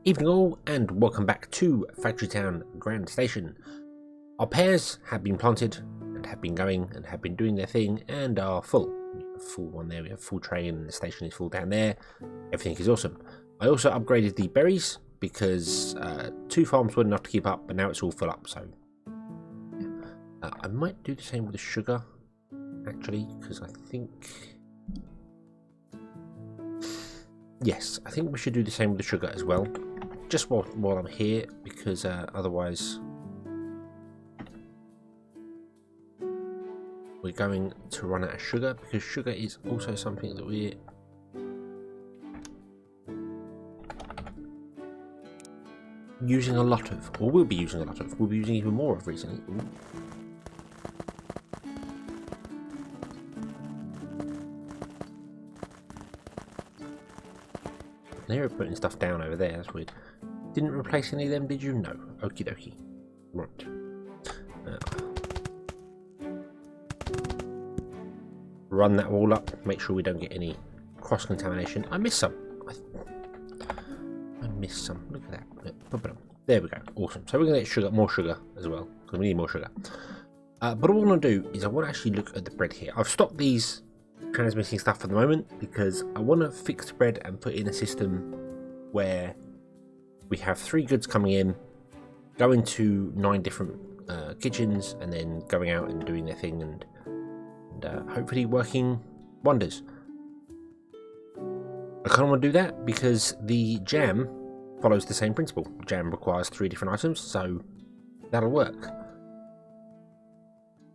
Evening all, and welcome back to Factory Town Grand Station. Our pears have been planted and have been going and have been doing their thing and are full. We have a full one there, we have a full tray, and the station is full down there. Everything is awesome. I also upgraded the berries because 2 farms weren't enough to keep up, but now it's all full up. So I might do the same with the sugar actually, because I think, yes, I think we should do the same with the sugar as well. Just while I'm here, because otherwise we're going to run out of sugar, because sugar is also something that we're using a lot of, or will be using a lot of. We'll be using even more of recently. Ooh. They're putting stuff down over there, that's weird. Didn't replace any of them, did you? No. Okie dokie. Right. Run that wall up, make sure we don't get any cross-contamination. I missed some. I missed some. Look at that. There we go. Awesome. So we're going to get more sugar as well, because we need more sugar. But what I want to do is I want to actually look at the bread here. I've stopped these transmitting stuff for the moment because I want to fix the bread and put in a system where we have 3 goods coming in, going to 9 different kitchens, and then going out and doing their thing, and hopefully working wonders. I kind of want to do that because the jam follows the same principle. Jam requires 3 different items, so that'll work.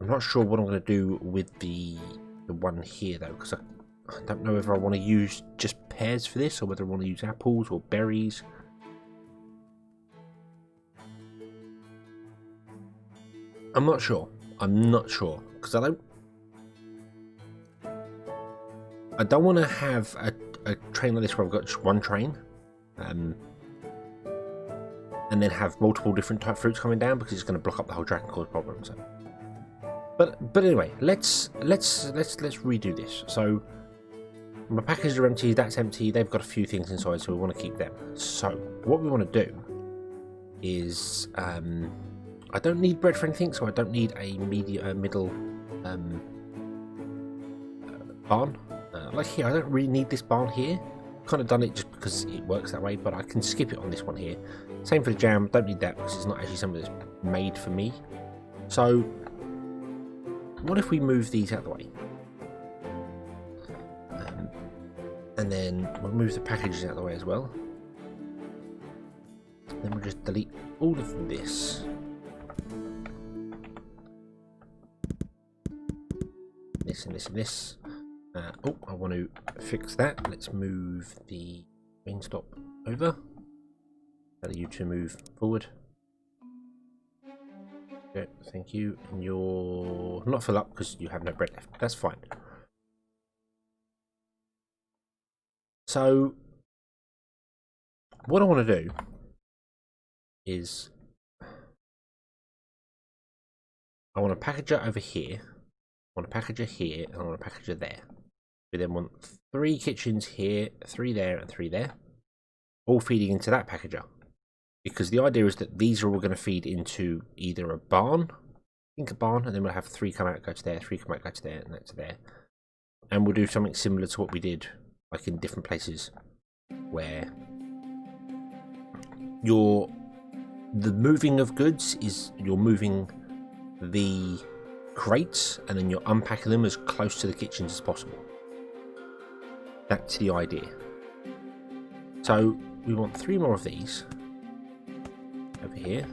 I'm not sure what I'm going to do with the one here though, because I don't know whether I want to use just pears for this or whether I want to use apples or berries. I'm not sure because I don't want to have a train like this where I've got just one train and then have multiple different type fruits coming down, because it's going to block up the whole track and cause problems. So. But anyway, let's redo this. So my packages are empty, that's empty, they've got a few things inside, so we want to keep them. So what we want to do is I don't need bread for anything, so I don't need a middle barn. Like here, I don't really need this barn here. Kind of done it just because it works that way, but I can skip it on this one here. Same for the jam, don't need that because it's not actually something that's made for me. So what if we move these out of the way? And then we'll move the packages out of the way as well. Then we'll just delete all of this. This and this and this. Oh, I want to fix that. Let's move the main stop over. Allow you to move forward. Okay, thank you. And you're not full up because you have no bread left. That's fine. So what I want to do is I want to package it over here. I want to package it here, and I want to package it there. We then want 3 kitchens here, 3 there, and 3 there, all feeding into that packager. Because the idea is that these are all going to feed into either a barn, think a barn, and then we'll have 3 come out, go to there, 3 come out, go to there, and that to there. And we'll do something similar to what we did, like in different places, where the moving of goods is you're moving the crates and then you're unpacking them as close to the kitchens as possible. That's the idea. So we want 3 more of these over here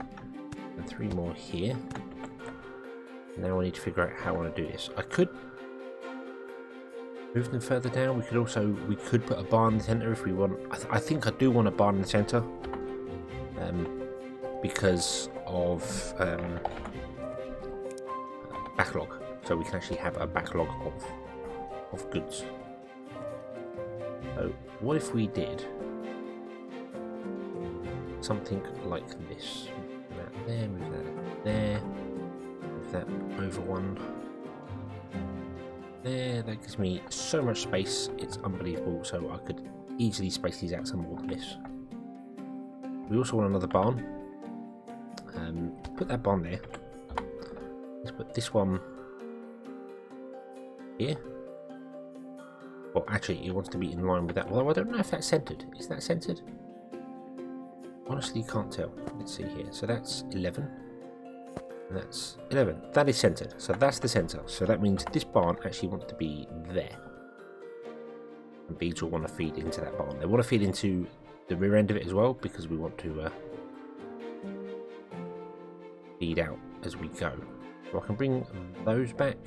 and 3 more here. Now I need to figure out how I want to do this. I could move them further down. We could put a barn in the centre if we want. I think I do want a barn in the centre because of backlog, so we can actually have a backlog of goods. So what if we did something like this? Move that there, move that there, move that over one there. That gives me so much space, it's unbelievable. So I could easily space these out some more than this. We also want another barn. Put that barn there. Let's put this one here. Well, actually, it wants to be in line with that. Although I don't know if that's centered. Is that centered? Honestly, can't tell. Let's see here. So that's 11. And that's 11. That is centered. So that's the center. So that means this barn actually wants to be there. And bees will want to feed into that barn. They want to feed into the rear end of it as well, because we want to feed out as we go. So I can bring those back.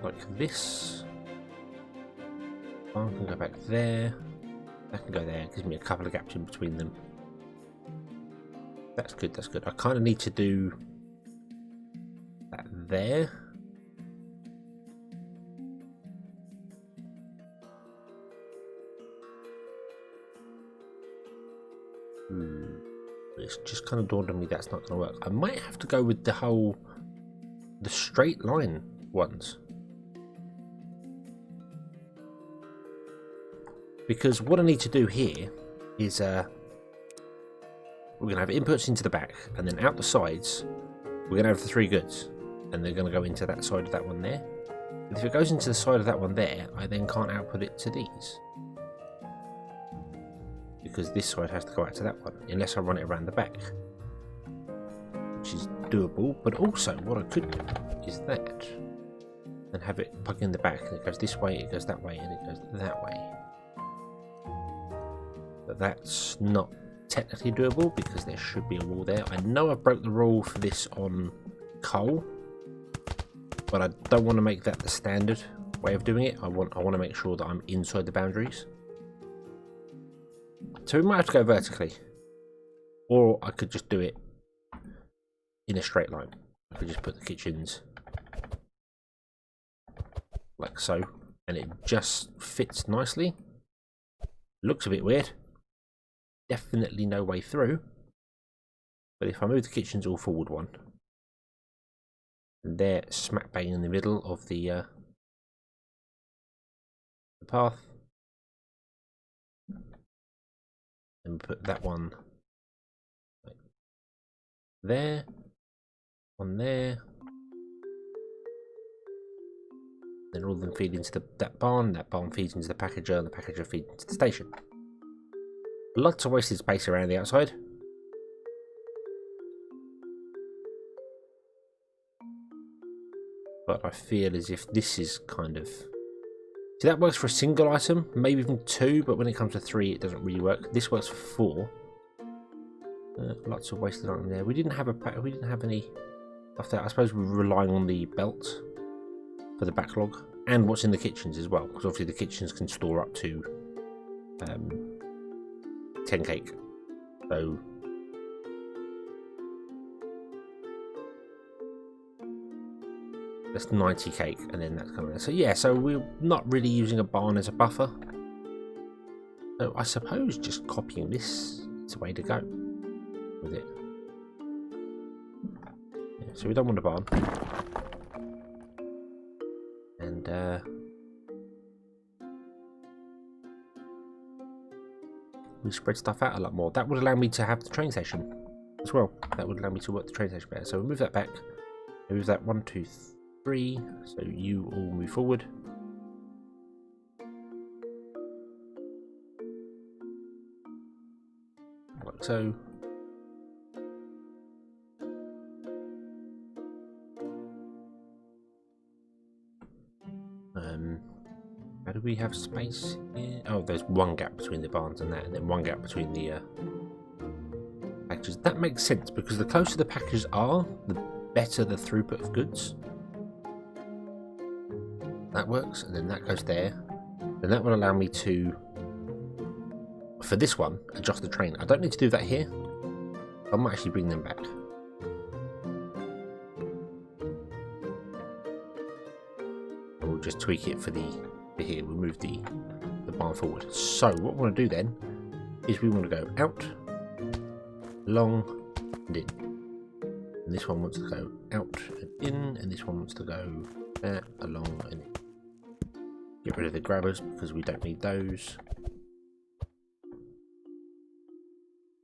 Like this. One can go back there. That can go there. Gives me a couple of gaps in between them. That's good, that's good. I kind of need to do that there. It's just kind of dawned on me that's not going to work. I might have to go with the straight line ones. Because what I need to do here is we're going to have inputs into the back, and then out the sides we're going to have the 3 goods, and they're going to go into that side of that one there. But if it goes into the side of that one there, I then can't output it to these, because this side has to go out to that one, unless I run it around the back, which is doable. But also what I could do is that, and have it plug in the back, and it goes this way, it goes that way, and it goes that way. But that's not technically doable because there should be a wall there. I know I broke the rule for this on coal, but I don't want to make that the standard way of doing it. I want to make sure that I'm inside the boundaries. So we might have to go vertically, or I could just do it in a straight line. I could just put the kitchens like so, and it just fits nicely. Looks a bit weird. Definitely no way through. But if I move the kitchens all forward one, and they're smack bang in the middle of the path, and put that one there, one there, then all of them feed into that barn feeds into the packager, and the packager feeds into the station. Lots of wasted space around the outside. But I feel as if this is kind of... See, that works for a single item, maybe even 2, but when it comes to 3 it doesn't really work. This works for 4. Lots of wasted item there. We didn't have any stuff there. I suppose we're relying on the belt for the backlog, and what's in the kitchens as well, because obviously the kitchens can store up to 10 cake. So that's 90 cake, and then that's coming in. So yeah, so we're not really using a barn as a buffer. So I suppose just copying this is the way to go with it. Yeah, so we don't want a barn. And we spread stuff out a lot more. That would allow me to have the train station as well. That would allow me to work the train station better. So we'll move that back. Move that 1, 2, 3. So you all move forward. Like so. How do we have space here? Oh, there's one gap between the barns and that, and then one gap between the packages. That makes sense, because the closer the packages are, the better the throughput of goods. That works, and then that goes there. Then that will allow me to, for this one, adjust the train. I don't need to do that here. I might actually bring them back. And we'll just tweak it for here. We'll move the barn forward. So what we want to do then is we want to go out, long, and in. And this one wants to go out and in, and this one wants to go there, along and in. Get rid of the grabbers because we don't need those.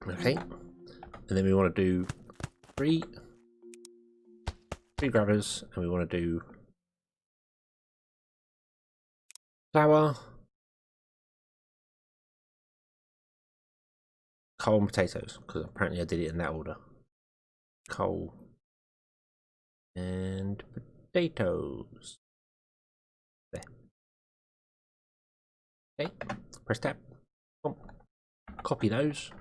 Okay, and then we want to do three grabbers, and we want to do flour, coal and potatoes, because apparently I did it in that order. Coal and potatoes. There. Okay, press tab. Copy those.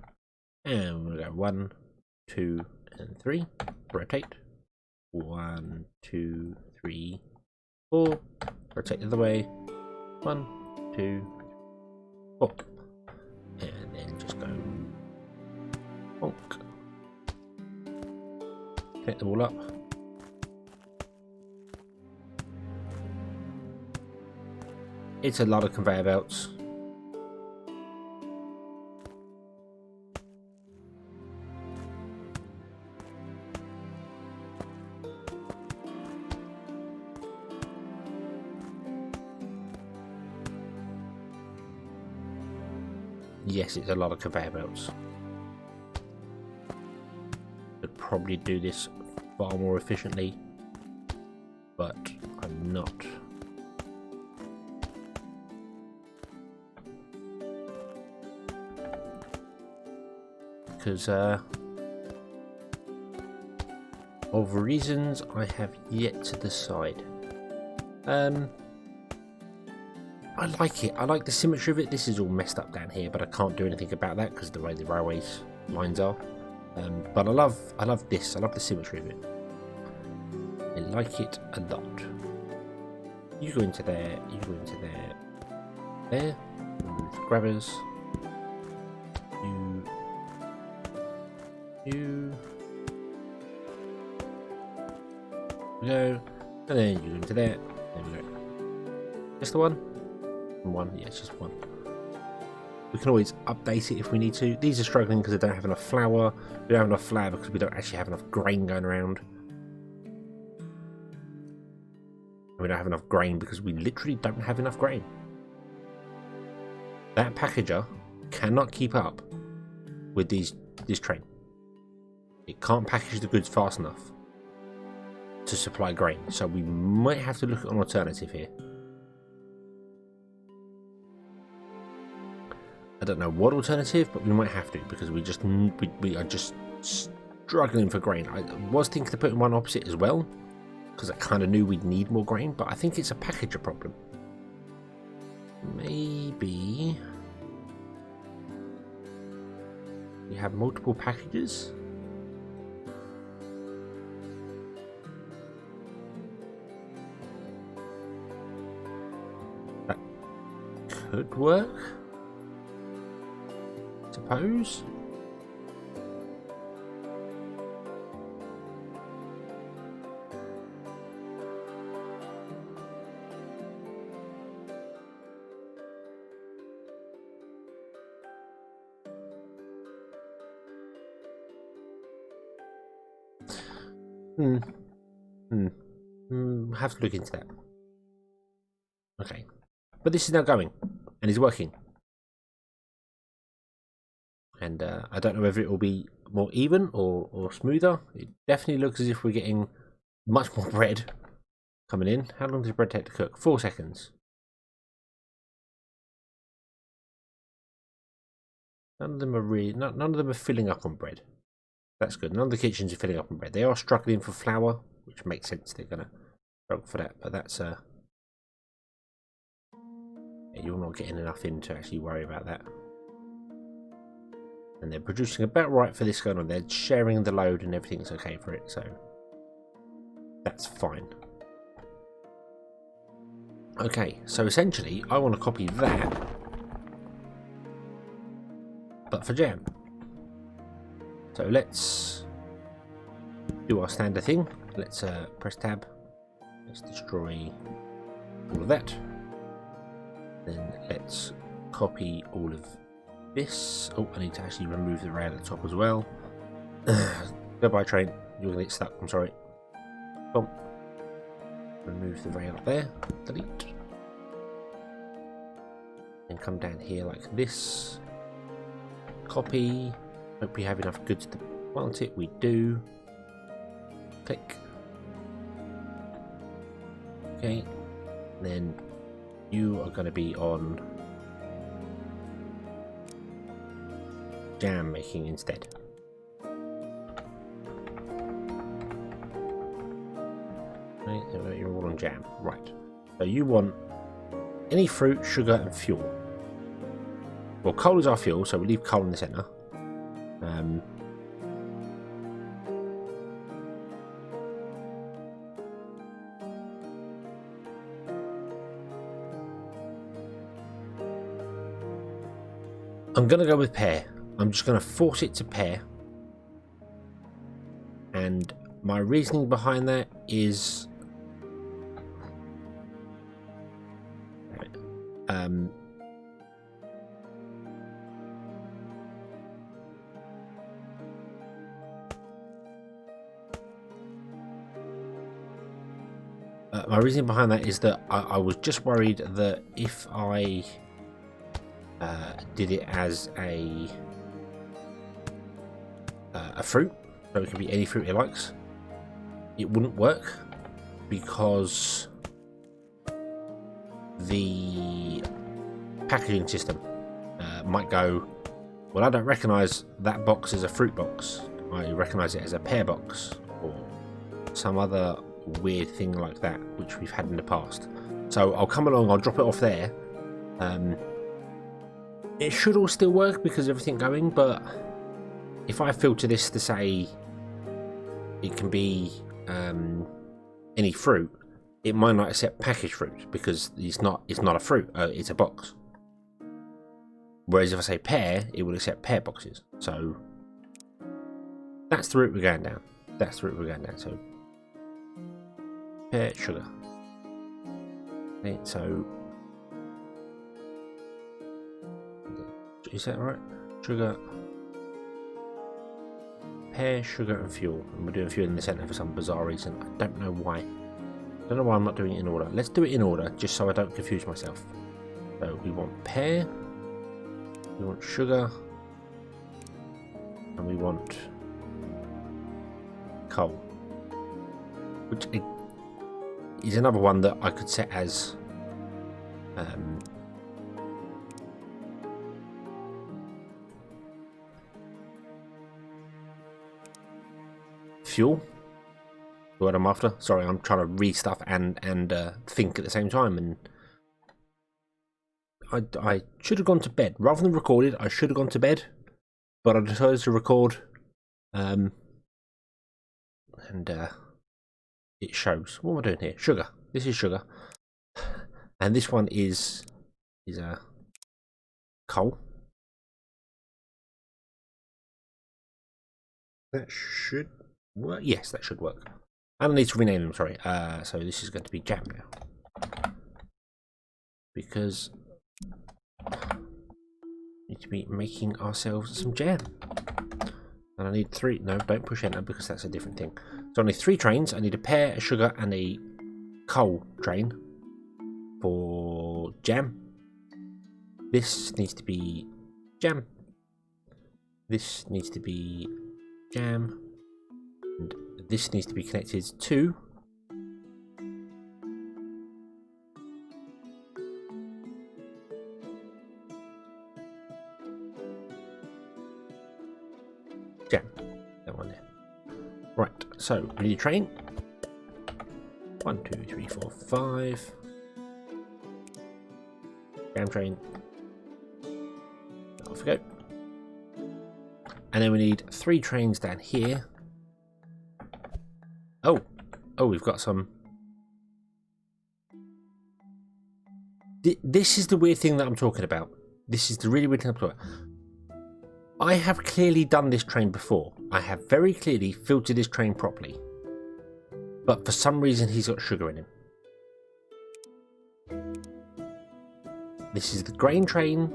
And we'll go 1, 2, and 3. Rotate. 1, 2, 3, 4. Rotate the other way. 1, 2, 4. And then just go bonk. Connect them all up. It's a lot of conveyor belts. Yes, it's a lot of conveyor belts. Could probably do this far more efficiently, but I'm not. Because of reasons I have yet to decide. I like it. I like the symmetry of it. This is all messed up down here, but I can't do anything about that because of the way the railways lines are. But I love this. I love the symmetry of it. I like it a lot. You go into there. You go into there. There. Remove the grabbers. You. Go. And then you go into there. There we go. Just the one. One, yeah, it's just one. We can always update it if we need to. These are struggling because they don't have enough flour. We don't have enough flour because we don't actually have enough grain going around. We don't have enough grain because we literally don't have enough grain. That packager cannot keep up with this train. It can't package the goods fast enough to supply grain. So we might have to look at an alternative here. I don't know what alternative, but we might have to because we are just struggling for grain. I was thinking of putting one opposite as well because I kind of knew we'd need more grain, but I think it's a packager problem. Maybe we have multiple packages. That could work. Suppose. Have to look into that. Okay, but this is now going and is working. And I don't know whether it will be more even or smoother. It definitely looks as if we're getting much more bread coming in. How long does bread take to cook? 4 seconds. None of them are filling up on bread. That's good. None of the kitchens are filling up on bread. They are struggling for flour, which makes sense. They're gonna struggle for that. But that's yeah, you're not getting enough in to actually worry about that. And they're producing about right for this going on. They're sharing the load and everything's okay for it, so that's fine. Okay, so essentially I want to copy that, but for jam. So let's do our standard thing. Let's press tab. Let's destroy all of that. Then let's copy all of this. Oh, I need to actually remove the rail at the top as well. Goodbye, train. You're gonna get stuck. I'm sorry. Boom. Remove the rail up there. Delete. And come down here like this. Copy. Hope we have enough goods to plant it. We do. Click. Okay. Then you are going to be on jam making instead. Right, you're all on jam. Right. So you want any fruit, sugar, and fuel. Well, coal is our fuel, so we leave coal in the centre. I'm going to go with pear. I'm just going to force it to pear. And my reasoning behind that is... my reasoning behind that is that I was just worried that if I did it as a fruit, so it could be any fruit he likes, it wouldn't work because the packaging system might go, well, I don't recognise that box as a fruit box, I recognise it as a pear box or some other weird thing like that, which we've had in the past. So I'll come along, I'll drop it off there. It should all still work because of everything going, but if I filter this to say it can be any fruit, it might not accept packaged fruit because it's not a fruit, it's a box. Whereas if I say pear, it will accept pear boxes. So that's the route we're going down. That's the route we're going down. So pear, sugar. Okay, so is that right? Sugar, pear, sugar, and fuel. And we're doing fuel in the centre for some bizarre reason. I don't know why. I don't know why I'm not doing it in order. Let's do it in order, just so I don't confuse myself. So we want pear, we want sugar, and we want coal. Which is another one that I could set as fuel. What I'm after. Sorry, I'm trying to read stuff and think at the same time, and I should have gone to bed rather than recorded. I should have gone to bed, but I decided to record, and it shows. What am I doing here? Sugar. This is sugar, and this one is coal. That should work. Yes, that should work. I don't need to rename them, sorry. So this is going to be jam now. Because we need to be making ourselves some jam. And I need 3. No, don't push enter because that's a different thing. So I need 3 trains. I need a pear, a sugar, and a coal train for jam. This needs to be jam. This needs to be jam. And this needs to be connected to jam. That one there. Right, so we need a train. 1, 2, 3, 4, 5. Jam train. Off we go. And then we need 3 trains down here. Oh, we've got some. This is the weird thing that I'm talking about. This is the really weird thing I'm talking about. I have clearly done this train before. I have very clearly filtered this train properly. But for some reason he's got sugar in him. This is the grain train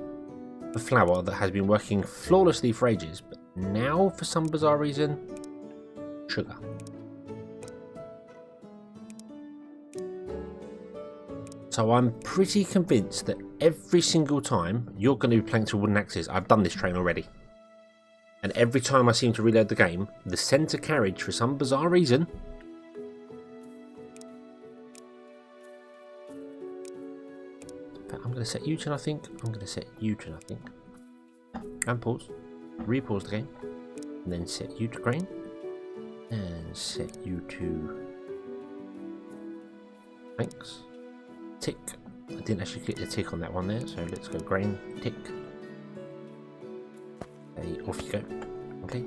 for flour that has been working flawlessly for ages. But now, for some bizarre reason, sugar. So I'm pretty convinced that every single time you're going to be playing to wooden axes. I've done this train already. And every time I seem to reload the game, the centre carriage, for some bizarre reason... I'm going to set you to nothing. I'm going to set you to nothing. And pause. Repause the game. And then set you to grain. And set you to... Thanks. Tick. I didn't actually click the tick on that one there, so let's go grain, tick. Okay, off you go. Okay.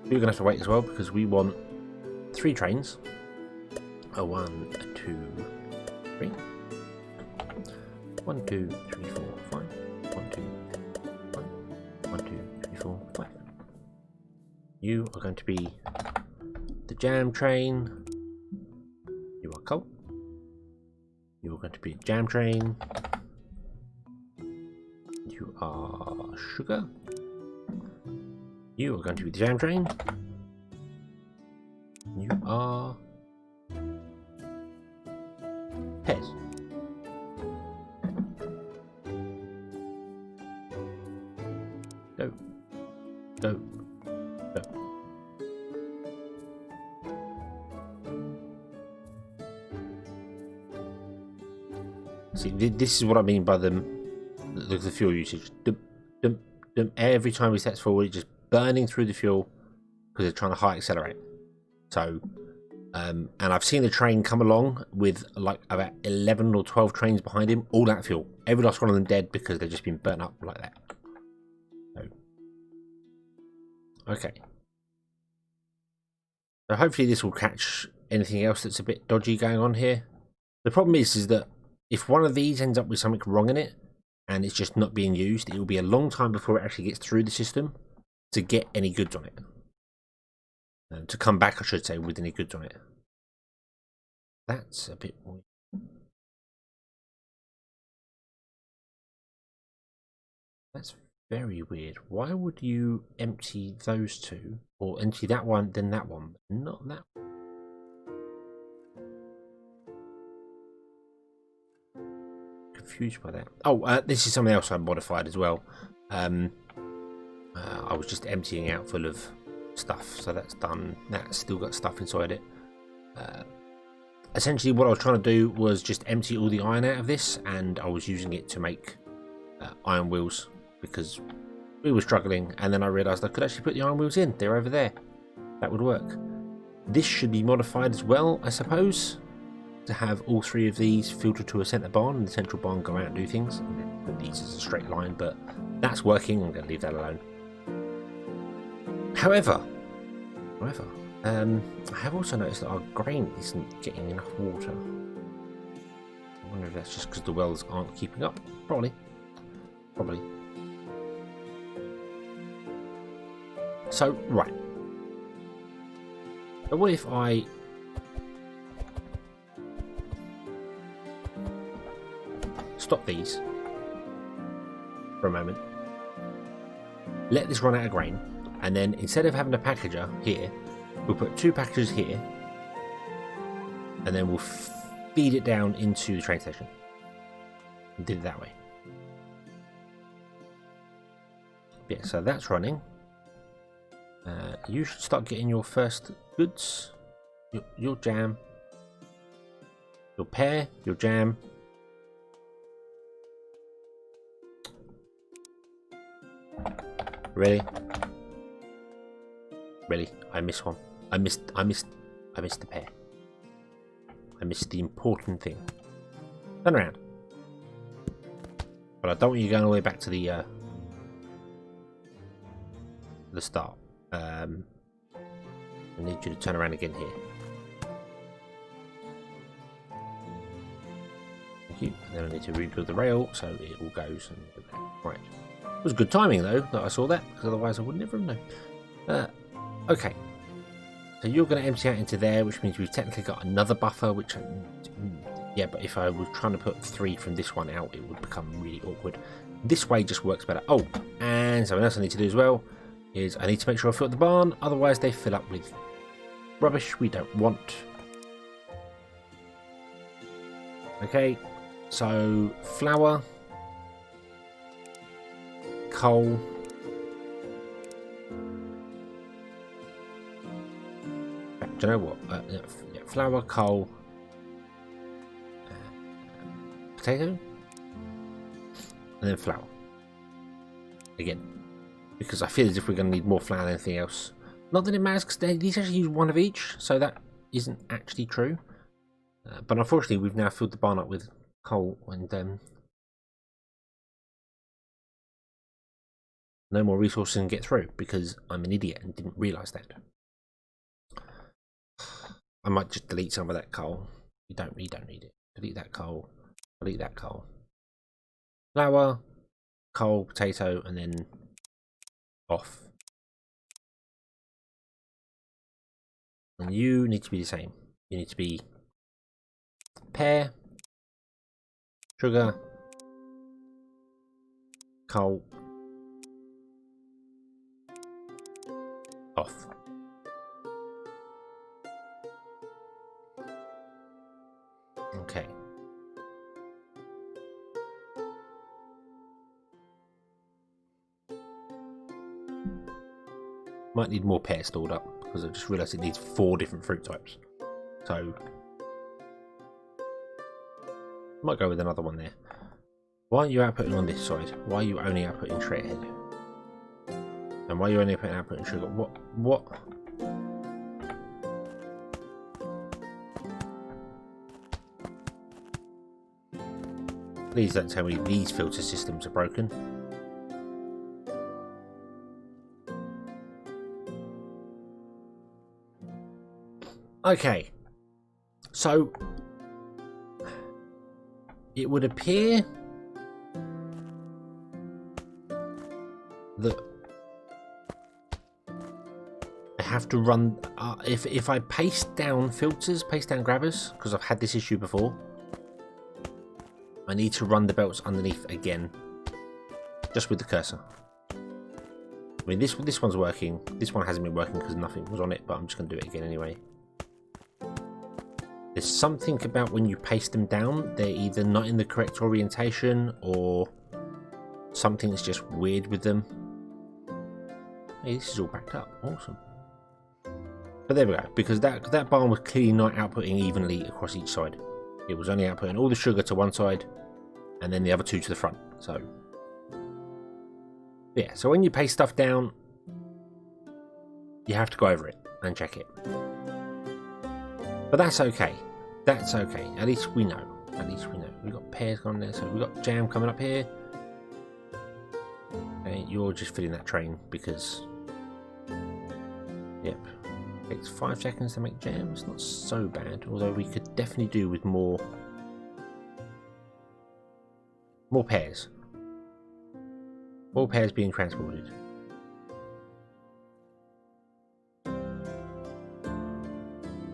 We're going to have to wait as well because we want 3 trains. A 1, a 2, 3. 1, 2, 3, 4, 5. 1, 2, 1. 1, 2, 3, 4, 5. You are going to be the jam train. You are coal. You're going to be a jam train. You are sugar. You are going to be the jam train. You are pears. Go. Go. Go. See, this is what I mean by the fuel usage. Every time he steps forward, it's just burning through the fuel because they're trying to high accelerate. So, and I've seen the train come along with like about 11 or 12 trains behind him, all that fuel. Every last one of them dead because they've just been burnt up like that. So, okay. So hopefully this will catch anything else that's a bit dodgy going on here. The problem is that if one of these ends up with something wrong in it and it's just not being used, it will be a long time before it actually gets through the system to get any goods on it. To come back, I should say, with any goods on it. That's a bit weird. That's very weird. Why would you empty those two? Or empty that one, then that one, but not that one? Confused by that. Oh, this is something else I modified as well. I was just emptying out full of stuff, so that's done. That's still got stuff inside it. Essentially what I was trying to do was just empty all the iron out of this, and I was using it to make iron wheels because we were struggling, and then I realised I could actually put the iron wheels in. They're over there. That would work. This should be modified as well, I suppose, to have all 3 of these filter to a centre barn and the central barn go out and do things. Put these as a straight line, but that's working. I'm going to leave that alone. However, I have also noticed that our grain isn't getting enough water. I wonder if that's just because the wells aren't keeping up. Probably. So, right. But what if I stop these for a moment, let this run out of grain, and then instead of having a packager here, we'll put 2 packagers here, and then we'll feed it down into the train station. And did it that way. Yeah, so that's running. You should start getting your first goods. Your jam. Your pear, your jam. Really? Really? I missed one. I missed the pear. I missed the important thing. Turn around. But I don't want you going all the way back to the start. I need you to turn around again here. Thank you. And then I need to rebuild the rail so it all goes. Right. It was good timing though that I saw that, because otherwise I would never have known. Okay. So you're going to empty out into there, which means we've technically got another buffer, which... yeah, but if I was trying to put 3 from this one out, it would become really awkward. This way just works better. Oh, and something else I need to do as well is I need to make sure I fill up the barn, otherwise they fill up with Rubbish we don't want. Okay, so flour, coal, do you know what? Yeah, flour, coal, potato, and then flour. Again, because I feel as if we're going to need more flour than anything else. Not that it matters, because these actually use one of each, so that isn't actually true. But unfortunately, we've now filled the barn up with coal, and no more resources can get through, because I'm an idiot and didn't realise that. I might just delete some of that coal. You don't need it. Delete that coal. Delete that coal. Flour, coal, potato, and then off. And you need to be the same. You need to be pear, sugar, coal, off. Okay. Might need more pear stored up, because I just realised it needs 4 different fruit types. So might go with another one there. Why aren't you outputting on this side? Why are you only outputting straight ahead? And why are you only outputting sugar? What? Please don't tell me these filter systems are broken. Okay, so it would appear that I have to run if I paste down filters, paste down grabbers, because I've had this issue before. I need to run the belts underneath again, just with the cursor. I mean, this one's working. This one hasn't been working because nothing was on it, but I'm just going to do it again anyway. There's something about when you paste them down, they're either not in the correct orientation or something's just weird with them. Hey, this is all backed up. Awesome. But there we go, because that barn was clearly not outputting evenly across each side. It was only outputting all the sugar to one side and then the other 2 to the front. So yeah, so when you paste stuff down, you have to go over it and check it. But that's okay. That's okay. At least we know. At least we know. We've got pears gone there, so we've got jam coming up here. Okay, you're just filling that train because... Yep. It takes 5 seconds to make jam. It's not so bad, although we could definitely do with more pears. More pears being transported.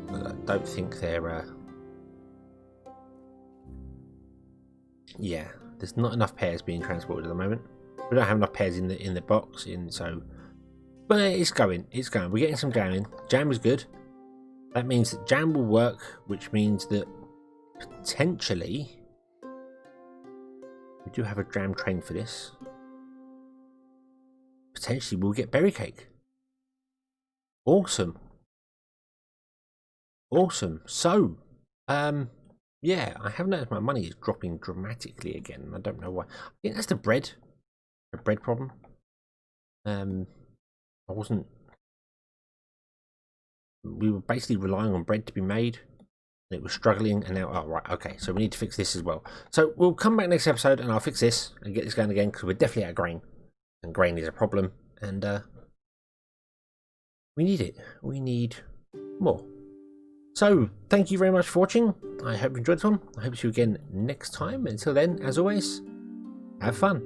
I don't think they're yeah, there's not enough pears being transported at the moment. We don't have enough pears in the box, so but it's going. We're getting some jam in. Jam is good. That means that jam will work, which means that potentially we do have a jam train for this. Potentially we'll get berry cake. Awesome. Awesome. So, yeah, I have noticed my money is dropping dramatically again. I don't know why. I think that's the bread problem. We were basically relying on bread to be made. It was struggling, and now, oh, right, okay, so we need to fix this as well. So we'll come back next episode, and I'll fix this and get this going again, because we're definitely out of grain, and grain is a problem, and we need it. We need more. So, thank you very much for watching. I hope you enjoyed this one. I hope to see you again next time. Until then, as always, have fun.